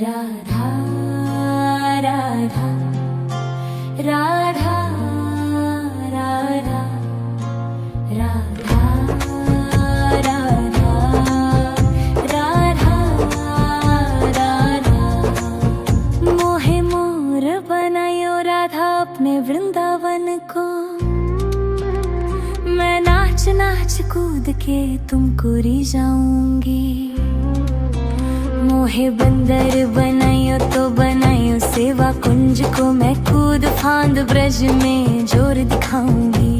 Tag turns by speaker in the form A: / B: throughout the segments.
A: राधा राधा राधा राधा राधा राधा राधा राधा मोहे मोर बनायो राधा अपने वृंदावन को। मैं नाच नाच कूद के तुमको रिझाऊंगी। मोहे बंदर बनायो तो बनायो सेवा कुंज को। मैं कूद फांद ब्रज में जोर दिखाऊंगी।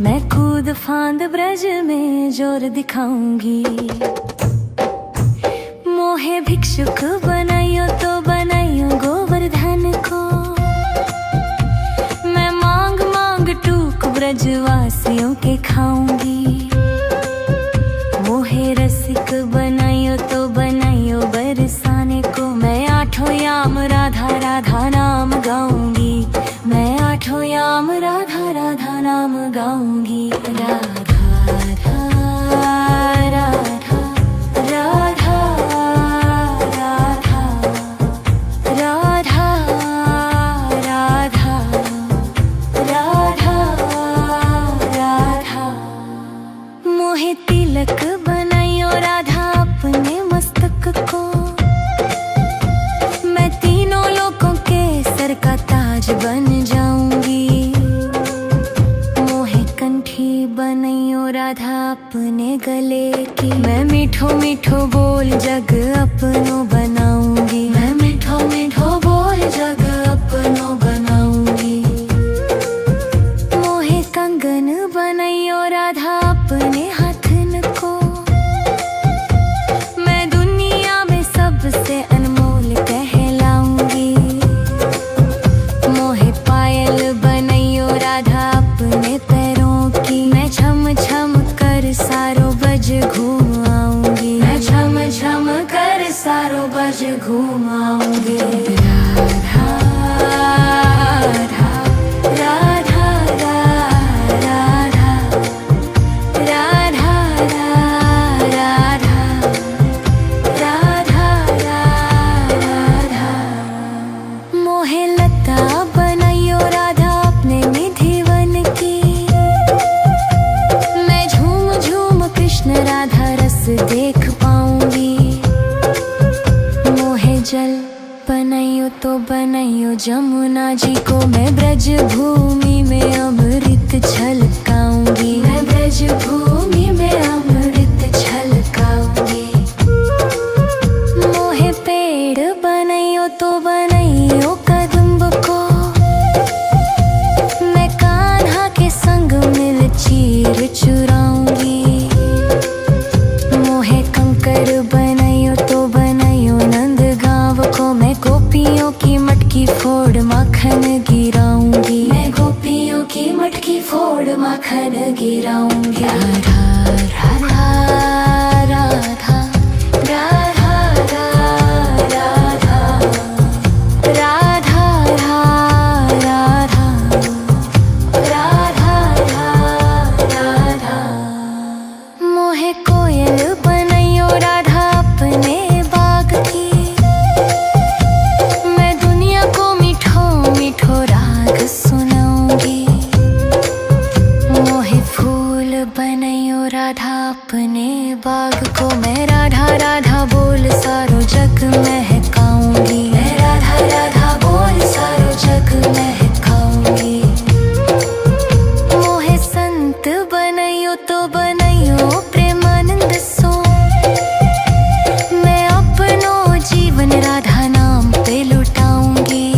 A: मैं कूद फांद ब्रज में जोर दिखाऊंगी। मोहे भिक्षुक बनायो तो बनायो गोवर्धन को। मैं मांग मांग टूक ब्रजवासियों के खाऊंगी। मोहे रसिक बनायो तो बनायो बरसाने को। मैं आठों याम राधा राधा नाम गाऊंगी। मैं आठों याम राधा राधा नाम गाऊंगी। राधा राधा राधा राधा राधा राधा राधा राधा राधा मोहे तिलक बनायो राधा अपने मस्तक को। मैं तीनों लोगों के सर का ताज बन जाऊंगी। मोहे कंठी बनायो राधा अपने गले की। मैं मीठो मीठो बोल जग अपनो बनाऊंगी। मैं मीठो मीठो बोल जग अपनो बनाऊंगी। मोहे कंगन बनायो राधा अपने हाथन को। मैं दुनिया में सबसे अनमोल कहलाऊंगी। मोहे पायल बनायो राधा अपने पैरों की। मैं छम छम कर सारो बज घूम आऊंगी। मैं छम छम कर सारो बज घूम आऊंगी। राधा राधा राधा राधा राधा राधा राधा राधा मोहे लता बनायो राधा अपने निधि वन की। मैं झूम झूम कृष्ण राधा रस देख पाऊंगी। मोहे जल बनायो तो बनायो जमुना जी को। मैं ब्रज भूमि में अमृत छलकाऊंगी। मैं ब्रज भूमि में अमृत छलकाऊंगी। मोहे पेड़ बनायो तो बनायो कदम्ब को। मैं कान्हा के संग मिल चीर चुराऊंगी। मोहे कंकर बनायो तो बनायो नंद गांव को। मैं गोपियों की मटकी फोड़ माखन गिराऊंगी। मैं गोपियों की मटकी फोड़ माखन गिराऊंगी। राधा राधा राधा राधा राधा राधा राधा राधा राधा मोहे कोयल बनायो राधा अपने बाग की। मैं दुनिया को मीठो मीठो राग सुनाऊंगी। मोहे फूल बनायो राधा अपने बाग को। मैं राधा राधा बोल सारो जग महकाऊंगी। मैं राधा राधा बोल सारो जग महकाऊंगी। मोहे संत बनायो तो बनायो प्रेमानंद सो। मैं अपनो जीवन राधा नाम पे लुटाऊंगी।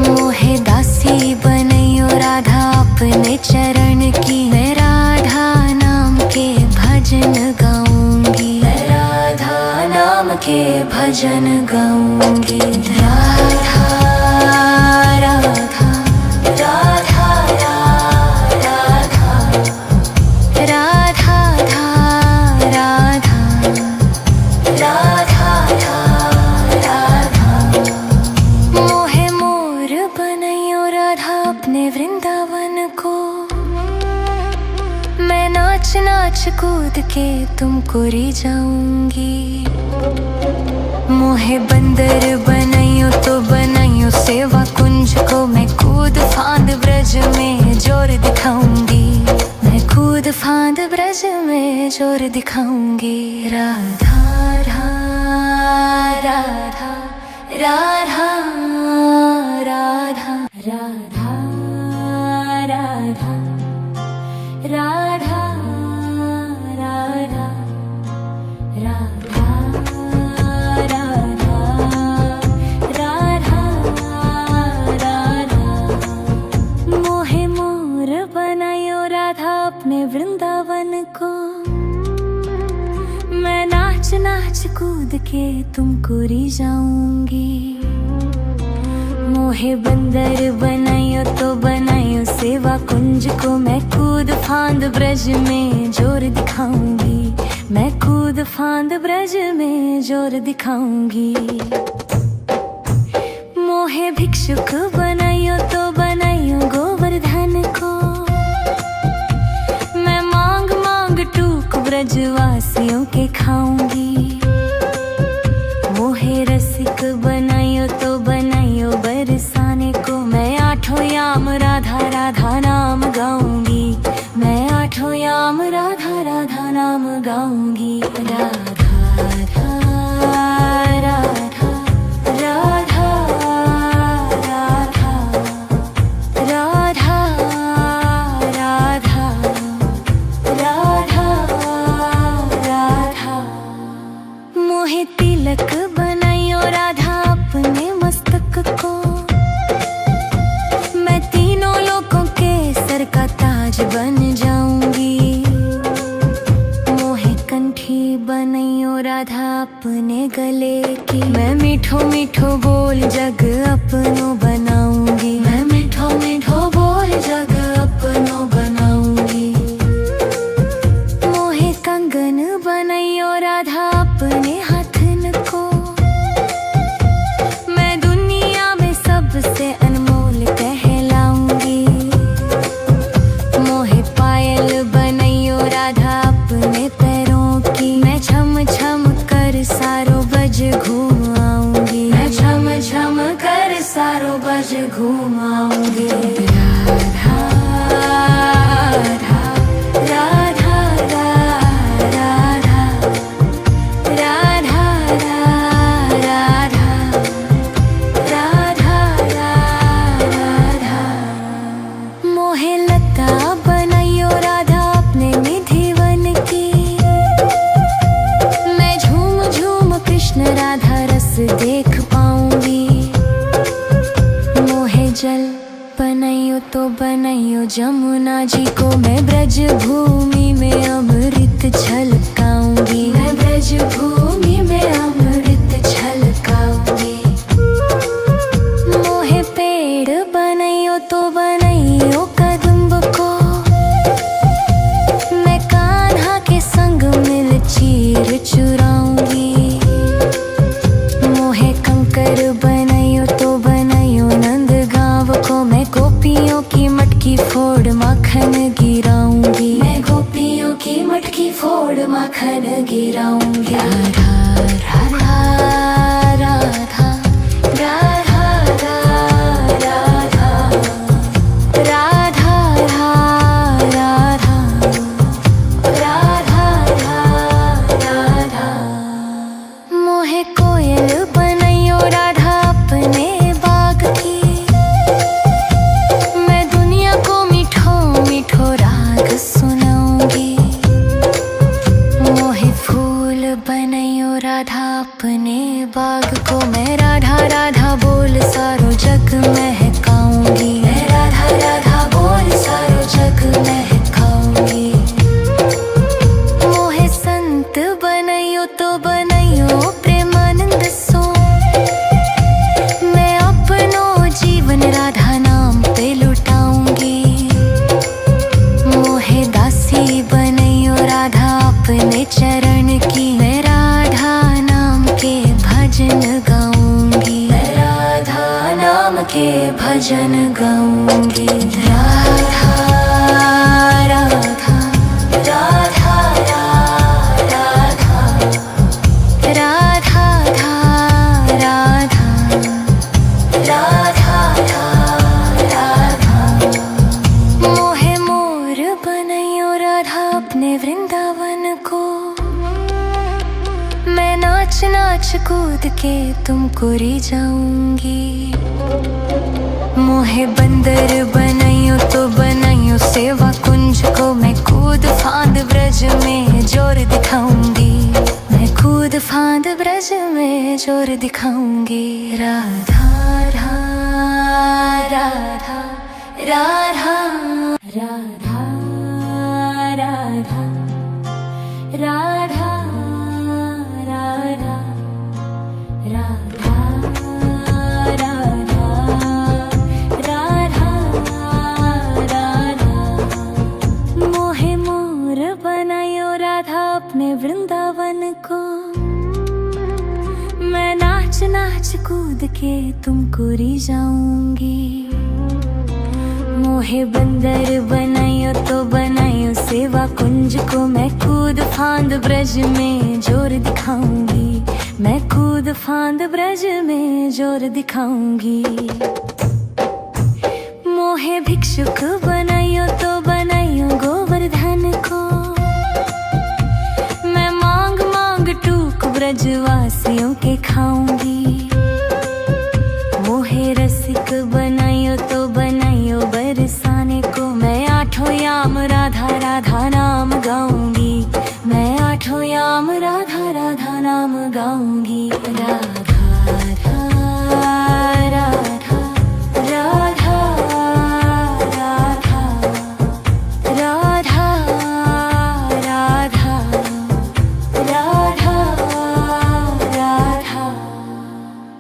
A: मोहे दासी बनायो राधा अपने चरण की। मैं राधा नाम के भजन गाऊंगी। मैं राधा नाम के भजन गाऊंगी। राधा राधा राधा राधा राधा राधा राधा मोहे मोर बनायो राधा अपने वृंदावन को। मैं नाच नाच कूद के तुमको रिझाऊंगी। मोहे बंदर बनाइयो तो बनाइयो सेवा कुंज को मैं कूद फांद ब्रज में जोर दिखाऊंगी, मैं कूद फांद ब्रज में जोर दिखाऊंगी। राधा राधा राधा राधा राधा राधा राधा राधा राधा राधा राधा राधा। मोहे मोर बनायो राधा अपने वृंदावन को, मैं नाच नाच कूद के तुमको रिझाऊंगी। मोहे बंदर बनायो तो बनायो सेवा कुंज को मैं कूद फांद ब्रज में जोर दिखाऊंगी, मैं कूद फांद ब्रज में जोर दिखाऊंगी। मोहे भिक्षुक बनायो तो बनायो गोवर्धन को, मैं मांग मांग टूक ब्रजवासियों के खाऊंगी। मोहे रसिक बनायो तो बनायो बरसाने को, मैं आठों याम राधा राधा नाम गाऊंगी, मैं आठों याम राधा राधा नाम गाऊंगी। राधा राधा राधा राधा राधा राधा राधा राधा। मोहे तिलक बनायो राधा अपने मस्तक को, मैं तीनों लोगों के सर का ताज बन जाऊंगी। मोहे कंठी बनायो राधा अपने गले की, मैं मीठो मीठो बोल जग अपनो बनाऊंगी, मैं मीठो मीठो बोल जग अपनो बनाऊंगी। मोहे कंगन बनायो राधा अपने हाथन को, मैं दुनिया में सबसे अनमोल कहलाऊंगी। मोहे पायल बनायो राधा अपने पैरों की, मैं छम छम कर सारो बज घूम आऊंगी, मैं छम छम कर सारो बज घूम आऊंगी। राधा राधा राधा राधा राधा राधा राधा। मोहे लता बनायो राधा अपने निधि वन की, मैं झूम झूम कृष्ण राधा रस देख पाऊंगी। मोहे जल बनायो तो बनायो जमुना जी को, मैं ब्रज भूमि में अमृत छलकाऊंगी, मैं ब्रज भूमि में अमृत छलकाऊंगी। मोहे पेड़ बनायो तो बनायो कदम्ब को, मैं कान्हा के संग मिल चीर चुराऊंगी। मोहे कंकर बनायो तो बनायो नंद गांव को, मैं गोपियों की मटकी फोड़ माखन गिराऊंगी, मैं गोपियों की मटकी फोड़ माखन गिराऊंगी। राधा राधा राधा राधा राधा राधा राधा राधा राधा। मोहे कोयल बनायो राधा अपने बाग की, मैं दुनिया को मीठो मीठो राग सुनाऊंगी। मोहे फूल बनायो राधा अपने बाग को, मैं राधा राधा बोल सारो जग महकाऊंगी, मैं राधा राधा बोल सारो जग महकाऊंगी। मोहे संत बनायो तो बनायो प्रेमानंद सो, मैं अपनो जीवन राधा नाम पे लुटाऊंगी। मोहे दासी बनायो राधा अपने चरण की, मैं राधा नाम के भजन गाऊंगी, मैं राधा नाम के भजन गाऊंगी। राधा राधा राधा राधा राधा राधा कूद के तुमको री जाऊंगी। मोहे बंदर बनाइयो तो बनाइयो सेवा कुंज को, मैं कूद फांद ब्रज में जोर दिखाऊंगी। मैं कूद फांद ब्रज में जोर दिखाऊंगी। राधा राधा राधा राधा राधा राधा राधा राधा राधा राधा राधा। मोहे मोर बनायो राधा अपने वृंदावन को, मैं नाच नाच कूद के तुमको री जाऊंगी। मोहे बंदर बनाइयो तो बनाइयो सेवा कुंज को, मैं कूद फांद ब्रज में जोर दिखाऊंगी। मैं कूद फांद ब्रज में जोर दिखाऊंगी। मोहे भिक्षुक बनाइयो तो बनाइयो गोवर्धन को, मैं मांग मांग टूक ब्रजवासियों के खाऊंगी। मोहे रसिक बनाइयो तो बनाइयो बरसाने को, मैं आठों याम राधा राधा नाम गाऊंगी। मैं आठों याम राधा राधा नाम गाऊंगी। राधा राधा राधा राधा राधा राधा राधा राधा राधा।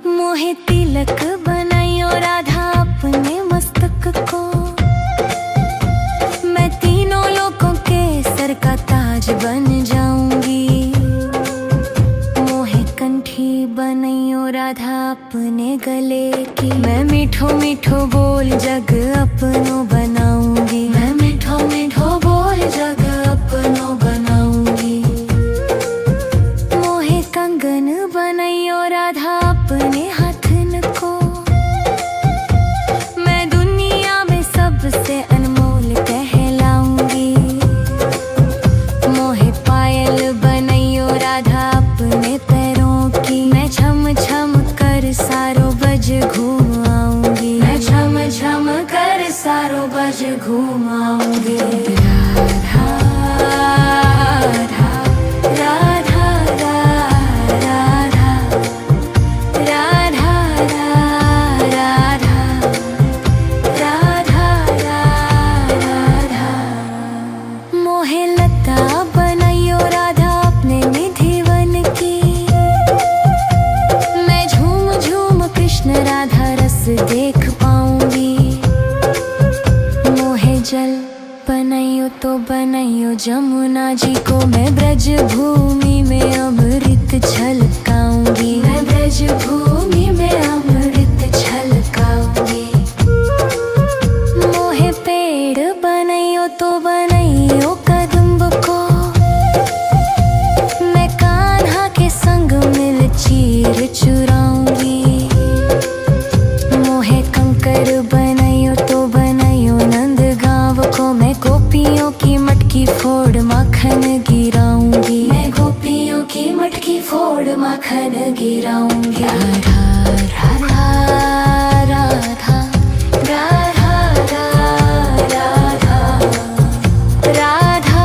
A: मोहे तिलक बनाइयो राधा अपने मस्तक को, मैं तीनों लोगों के सर का ताज बन जाऊंगी। मोहे कंठी बनाइयो राधा अपने गले की, मैं मीठो मीठो बोल जग अपनो बनाऊंगी। मैं मीठो मीठो बोल जग अपनो बनाऊंगी। मोहे कंगन बनाइयो राधा अपने हाथन को, मैं दुनिया में सबसे अनमोल कहलाऊंगी। मोहे पायल बनाइयो राधा अपने पैरों की, मैं छम छम कर सारो बज घूम आऊंगी। मैं छम छम कर सारो बज घूम आऊंगी। राधा राधा राधा राधा राधा राधा राधा राधा। मोहे लता बनाइयो राधा अपने निधि वन की, मैं झूम झूम कृष्ण राधा रस देख पाऊंगी। मोहे जल बनाइयो तो बनाइयो जमुना जी को, मैं ब्रज भूमि में अमृत छलकाऊंगी। मैं ब्रज भूमि में अमृत छलकाऊंगी। मोहे पेड़ बनाइयो तो बनाइयो कदम्ब को, मैं कान्हा के संग मिल चीर चुराऊंगी। मोहे कंकर बनाइयो तो बनाइयो नंद गांव को, मैं गोपियों की मटकी फोड़ माखन गिराऊंगी। मैं गोपियों की मटकी फोड़ माखन गिराऊंगी। राधा राधा राधा राधा राधा राधा राधा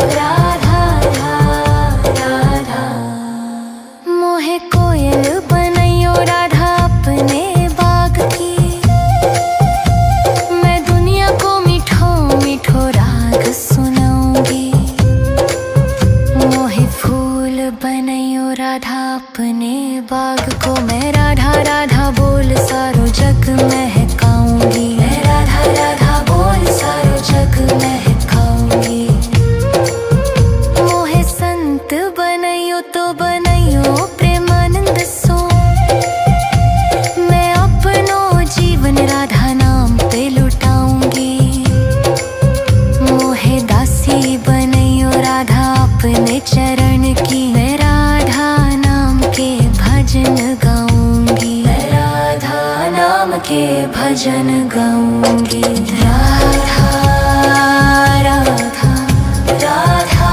A: राधा राधा। मोहे कोयल बनाइयो राधा अपने बाग की, मैं दुनिया को मीठो मीठो राग सुनाऊंगी। मोहे फूल बनाइयो राधा अपने बाग को, मैं राधा राधा बोल सारो जग महकाऊंगी। मैं राधा राधा बोल सारो जग महकाऊंगी। मोहे संत बनाइयो तो बनाइयो प्रेमानंद सो, मैं अपनो जीवन राधा नाम पे लुटाऊंगी। मोहे दासी बनाइयो राधा अपने चरण की, मैं राधा नाम के भजन गाऊंगी। मैं राधा नाम के भजन गाऊंगी। राधा राधा राधा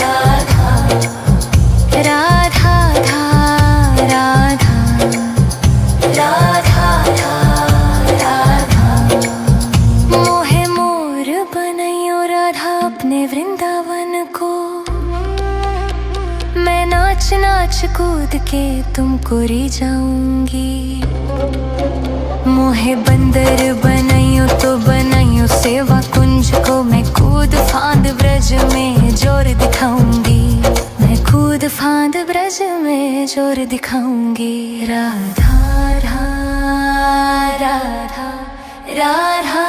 A: राधा नाच नाच कूद के तुमको री जाऊंगी। मोहे बंदर बनाइयो तो बनाइयो सेवा कुंज को, मैं कूद फांद ब्रज में जोर दिखाऊंगी। मैं कूद फांद ब्रज में जोर दिखाऊंगी। राधा राधा राधा राधा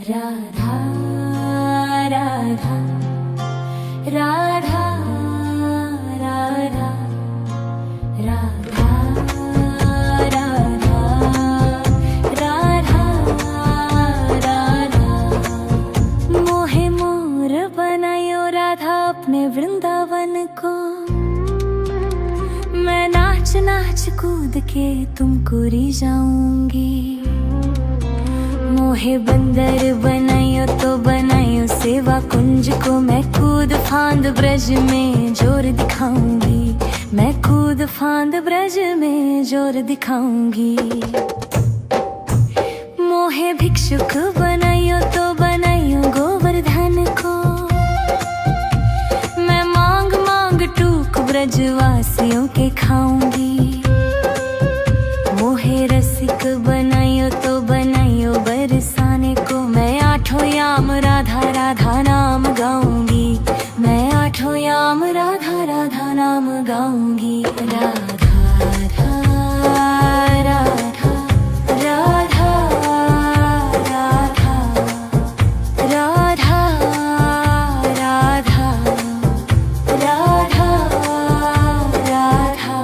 A: राधा राधा राधा राधा राधा राधा। मोहे मोर बनायो राधा अपने वृंदावन को, मैं नाच नाच कूद के तुमको री जाऊंगी। मोहे बंदर बनाइयो तो बनाइयो सेवा कुंज को, मैं कूद फांद ब्रज में जोर दिखाऊंगी। मैं कूद फांद ब्रज में जोर दिखाऊंगी। मोहे भिक्षुक बनाइयो तो बनाइयो गोवर्धन को, मैं मांग मांग टूक ब्रजवासियों के खाऊंगी। मोहे रसिक बनाइयो तो बनाइयो बरसाने को, मैं आठों याम राधा राधा नाम गाऊंगी। मैं आठों याम राधा राधा नाम गाऊंगी। राधा राधा राधा राधा राधा राधा राधा राधा राधा।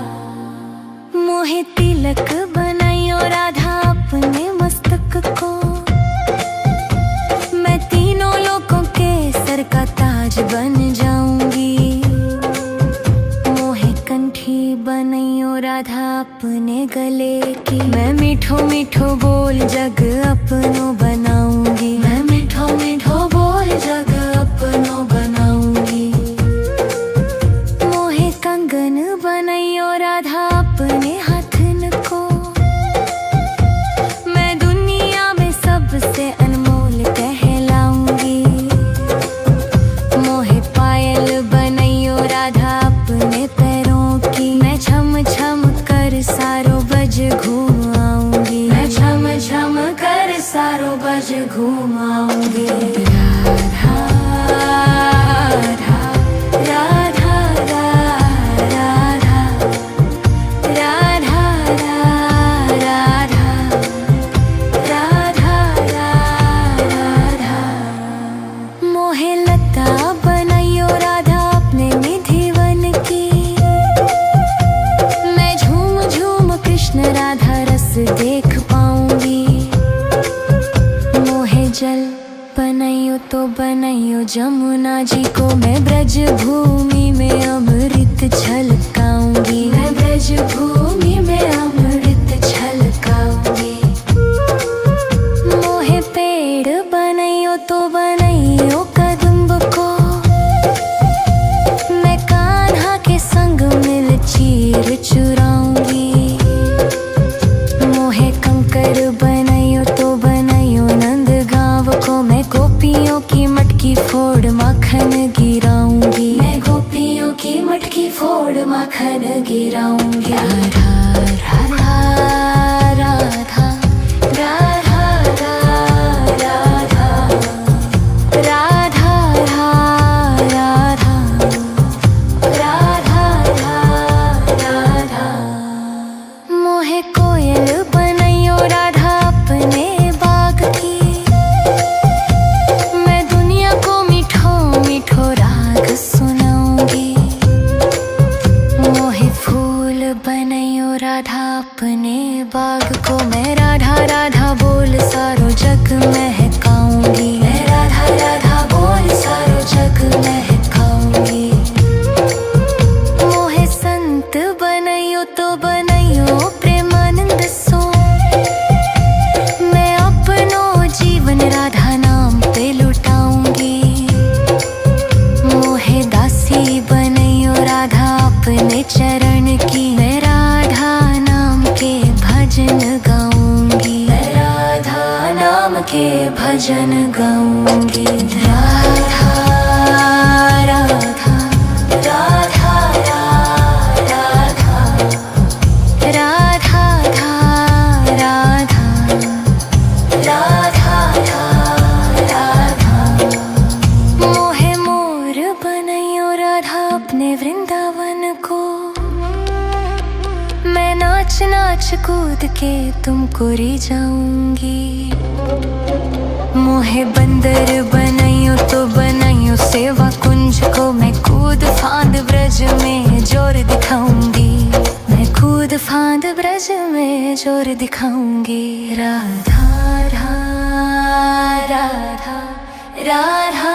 A: मोहे तिलक बनाइयो राधा अपने मस्तक को, मैं तीनों लोगों के सर का ताज बन जाऊंगी। मोहे कंठी बनाइयो राधा अपने गले की, मैं मीठो मीठो बोल जग अपनो बनाऊंगी। मैं मीठो मीठो बोल जग अपनो बनाऊंगी। मोहे कंगन बनाइयो राधा अपने हाथन को, मैं दुनिया में सबसे अनमोल कहलाऊंगी। मोहे पायल बनाइयो राधा अपने पैरों की, मैं छम छम कर सारो बज घूम आऊंगी। मैं छम छम कर सारो बज घूम आऊंगी। राधा राधा राधा राधा राधा राधा राधा राधा। मोहे लता बनाइयो राधा अपने निधिवन की, मैं झूम झूम कृष्ण राधा रस देख पाऊंगी। मोहे जल बनाइयो तो बनाइयो जमुना जी को, मैं ब्रज भूमि में अमृत छलकाऊंगी। मैं ब्रज भूमि में अमृत छलकाऊंगी। मोहे पेड़ बनाइयो तो बनाइयो कदम्ब को, मैं कान्हा के संग मिल चीर चुराऊंगी। मोहे कंकर बनाइयो तो बनाइयो नंद गाँव को, मैं गोपियों की मटकी फोड़ माखन गिराऊंगी। मैं गोपियों की मटकी फोड़ माखन गिराऊंगी। राधा राधा राधा राधा राधा राधा राधा राधा राधा। मोहे कोयल बनाइयो राधा अपने बाग की, मैं दुनिया को मीठो मीठो राग सुनाऊंगी। मोहे फूल बनाइयो राधा अपने बाग को, मैं राधा राधा बोल सारो जग महकाऊंगी। मैं राधा राधा बोल सारो जग महकाऊंगी। मोहे संत बनाइयो तो बनाइयो प्रेमानंद सो, मैं अपनो जीवन राधा नाम पे लुटाऊंगी। मोहे दासी बनाइयो राधा अपने चरण की, मैं राधा नाम के भजन गाऊंगी। मैं राधा नाम के भजन गाऊंगी। राधा राधा राधा राधा वृंदावन को मैं नाच नाच कूद के तुमको री जाऊंगी। मोहे बंदर बनाइयो तो बनाइयो सेवा कुंज को मैं कूद फांद ब्रज में जोर दिखाऊंगी। मैं कूद फांद ब्रज में जोर दिखाऊंगी। राधा राधा राधा राधा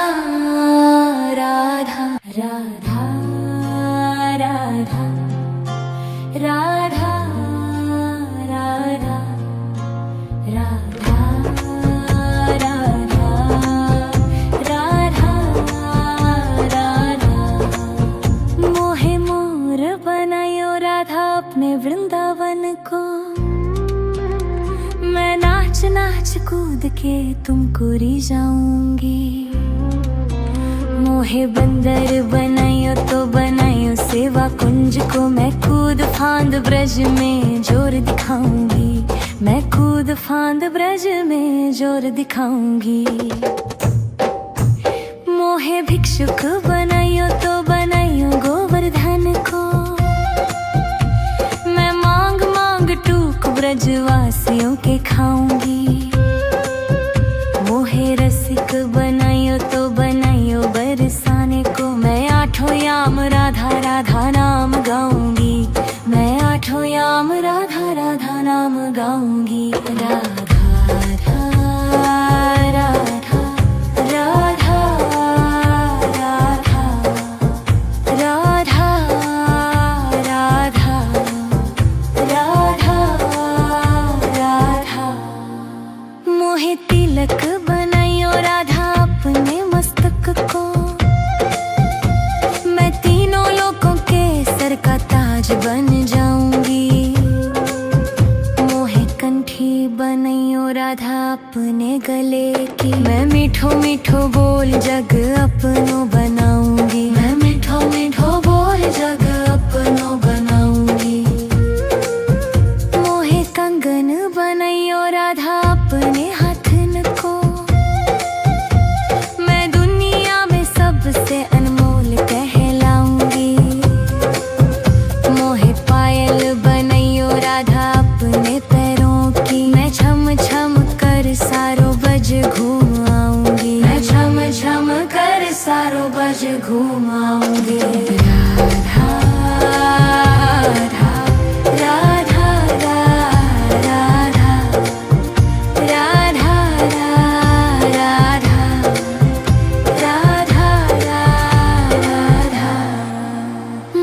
A: राधा राधा राधा राधा राधा राधा राधा राधा मोहे मोर बनायो राधा अपने वृंदावन को मैं नाच नाच कूद के तुमको री जाऊंगी। मोहे बंदर बनाइयो तो बनाइयो सेवा कुंज को मैं कूद फांद ब्रज में जोर दिखाऊंगी। मैं कूद फांद ब्रज में जोर दिखाऊंगी। मोहे भिक्षुक बनाइयो तो बनाइयो गोवर्धन को मैं मांग मांग टूक ब्रजवासियों के खाऊंगी। मोहे रसिक बनाइयो तो बनाइयो बरसाने को मैं आठों याम राधा राधा नाम गाऊंगी। मैं आठों याम राधा राधा नाम गाऊंगी। राधा राधा राधा राधा राधा राधा राधा राधा मोहे तिलक बनाइयो राधा अपने मस्तक को मैं तीनों लोगों के सर का ताज बन जाऊंगी। मोहे कंठी बनाइयो राधा अपने गले की मैं मीठो मीठो बोल जग अपनो बनाऊंगी। मैं मीठो मीठो बोल जग अपनो बनाऊंगी। मोहे कंगन बनाइयो राधा अपने हाथन को मैं दुनिया में सबसे अनमोल कहलाऊंगी। मोहे पायल बनाइयो राधा अपने पैरों की मैं छम छम कर सारो बज घूम आऊंगी। मैं छम छम कर सारो बज घूम आऊंगी। राधा राधा राधा राधा राधा राधा राधा राधा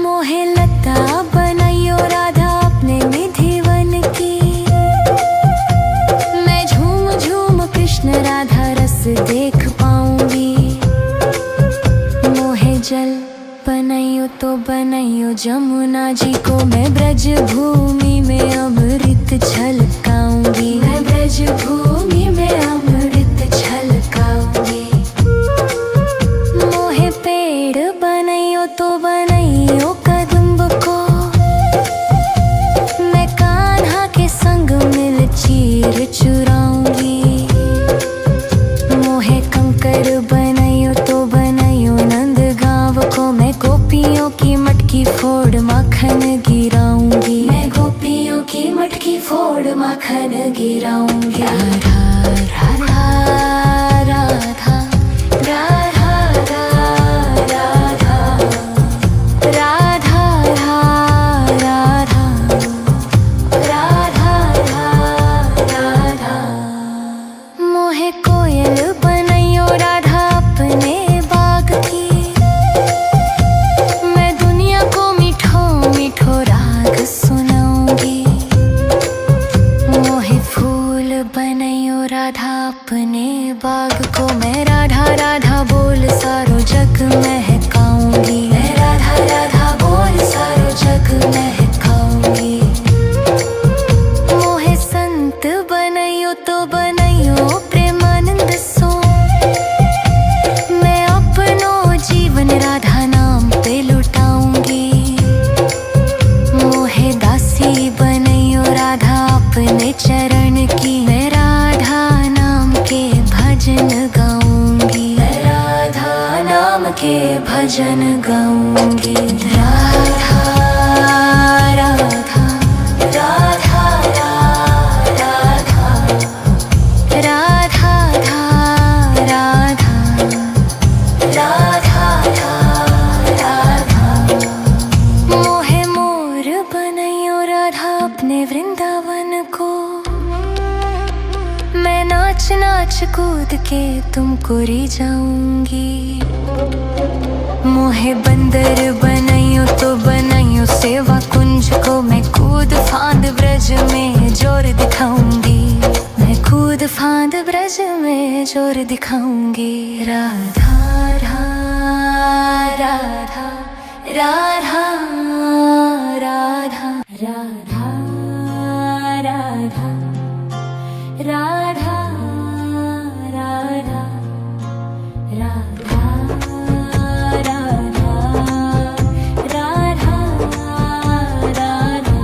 A: मोहे लता बनाइयो राधा अपने निधिवन की मैं झूम झूम कृष्ण राधा रस देख पाऊंगी। मोहे जल बनाइयो तो बनाइयो जमुना जी को मैं ब्रज भूमि में अमृत छलकाऊंगी। मैं ब्रज भूमि में अमृत छलकाऊंगी। मोहे पेड़ बनाइयो तो बनाइयो कदम्ब को मैं कान्हा के संग मिल चीर चुराऊंगी। मोहे कंकर बनाइयो तो बनाइयो नंद गांव को मैं गोपियों की मटकी फोड़ माखन गिराऊंगी। मैं गोपियों की मटकी फोड़ माखन गिराऊंगी। राधा राधा राधा राधा राधा राधा राधा राधा राधा मोहे कोयल बनाइयो राधा अपने बाग की मैं दुनिया को मीठो मीठो राग सुनाऊंगी। मोहे फूल बनाइयो राधा अपने बाग को मैं राधा राधा बोल सारो जग महकाऊंगी। मैं राधा राधा बोल सारो जग महकाऊंगी। मोहे संत बनाइयो तो बनाइयो प्रेमानंद सो मैं अपनो जीवन राधा नाम पे लुटाऊंगी। मोहे दासी बनाइयो राधा अपने चरण की मैं राधा नाम के भजन गाऊंगी। मैं राधा नाम के भजन गाऊंगी। नाच कूद के तुमको री जाऊंगी। मोहे बंदर बनाइयो तो बनाइयो सेवा कुंज को मैं कूद फांद ब्रज में जोर दिखाऊंगी। मैं कूद फांद ब्रज में जोर दिखाऊंगी। राधा राधा राधा राधा राधा राधा राधा राधा राधा राधा राधा।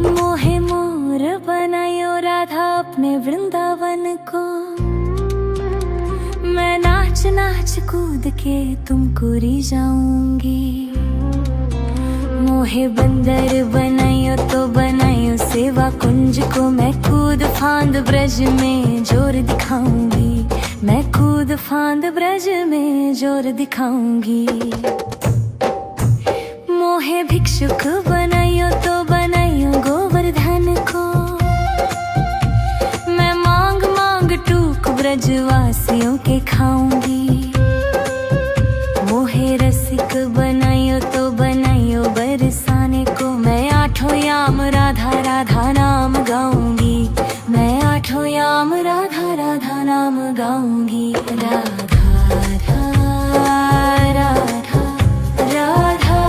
A: मोहे मोर बनायो राधा अपने वृंदावन को। मैं नाच नाच कूद के तुमको री जाऊंगी। मोहे बंदर बनाइयो तो बनाइयो सेवा कुंज को मैं कूद फांद ब्रज में जोर दिखाऊंगी। मैं कूद फांद ब्रज में जोर दिखाऊंगी। मोहे भिक्षुक बनाइयो तो बनाइयो गोवर्धन को। मैं मांग मांग टूक ब्रजवासियों के खाऊंगी। मोहे रसिक बनाइयो तो बनाइयो बरसाने को। मैं आठों याम राधा राधा नाम गाऊंगी। मैं आठों याम राधा राधा नाम गाऊंगी। राधा राधा राधा राधा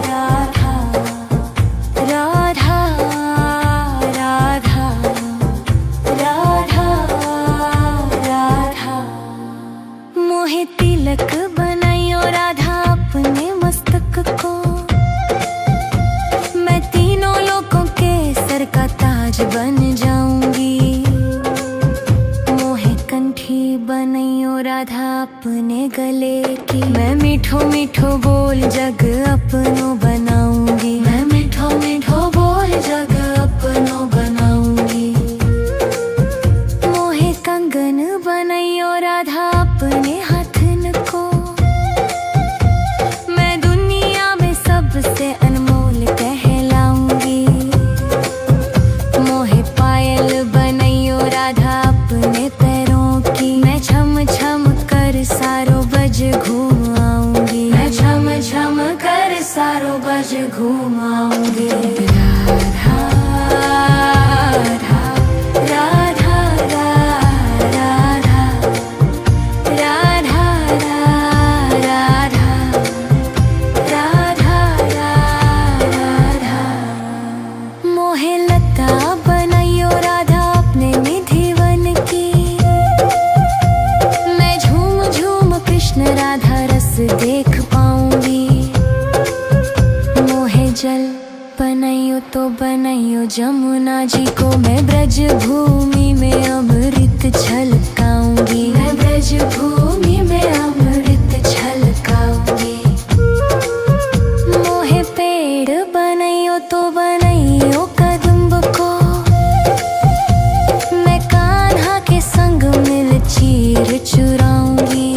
A: राधा राधा राधा राधा। मोहे तिलक बनाइयो राधा अपने मस्तक को। मैं तीनों लोगों के सर का ताज बन जाऊंगी। मोहे कंठी बनाइयो राधा अपने गले की। मैं मीठो मीठो बोल जग अपनो बनाऊंगी। मैं मीठो मीठो बोल जग अपनो बनाऊंगी। मोहे कंगन बनाइयो राधा अपने हाथन को। मैं दुनिया में सबसे अनमोल कहलाऊंगी। मोहे पायल बनाइयो राधा अपने पैरों की। मैं छम छम कर सारो बज घूम आऊंगी। मैं छम छम कर सारो बज घूम आऊंगी। राधा राधा राधा राधा राधा राधा राधा। मोहे लता बनाइयो राधा अपने निधि वन की। मैं झूम झूम कृष्ण राधा रस देख पाऊंगी। मोहे जल बनाइयो तो बनाइयो जमुना जी को। मैं ब्रज भूमि में अमृत छलकाऊंगी। मैं ब्रज भूमि में अमृत छलकाऊंगी। मोहे पेड़ बनाइयो तो बनाइयो कदम्ब को। मैं कान्हा के संग मिल चीर चुराऊंगी।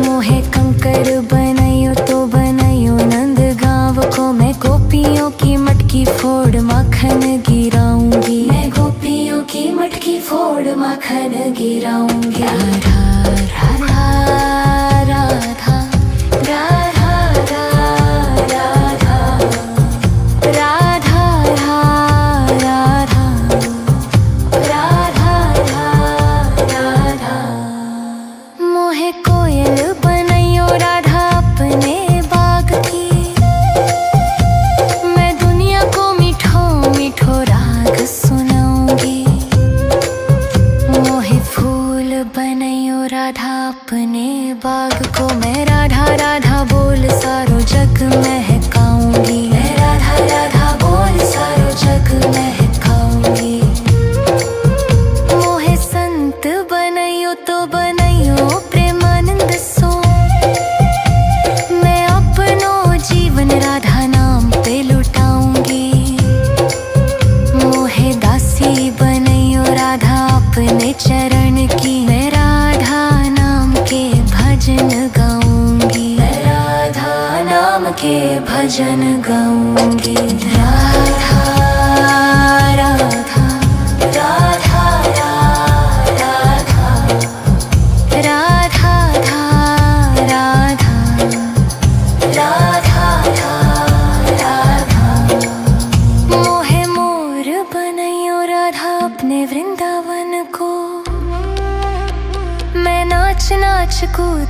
A: मोहे कंकर बनाइयो तो बनाइयो नंद गांव को। मैं गोपियों की मटकी फोड़ माखन गिराऊंगी। मैं गोपियों की मटकी फोड़ माखन गिराऊंगी। राधा राधा राधा राधा राधा राधा राधा राधा राधा। मोहे कोयल बनाइयो राधा अपने बाग की। मैं दुनिया को मीठो मीठो राग सुनाऊंगी। मोहे फूल बनाइयो राधा अपने बाग को। मैं राधा राधा बोल सारो जग महकाऊंगी। मैं राधा राधा बोल सारो जग महकाऊंगी। मोहे संत बनाइयो तो बनाइयो प्रेमानंद सो। मैं अपनो जीवन राधा नाम पे लुटाऊंगी। मोहे दासी बनाइयो राधा अपने चरण की। मैं राधा नाम के भजन गाऊंगी। मैं राधा नाम के भजन गाऊंगी। राधा राधा राधा अपने वृंदावन को। मैं नाच नाच कूद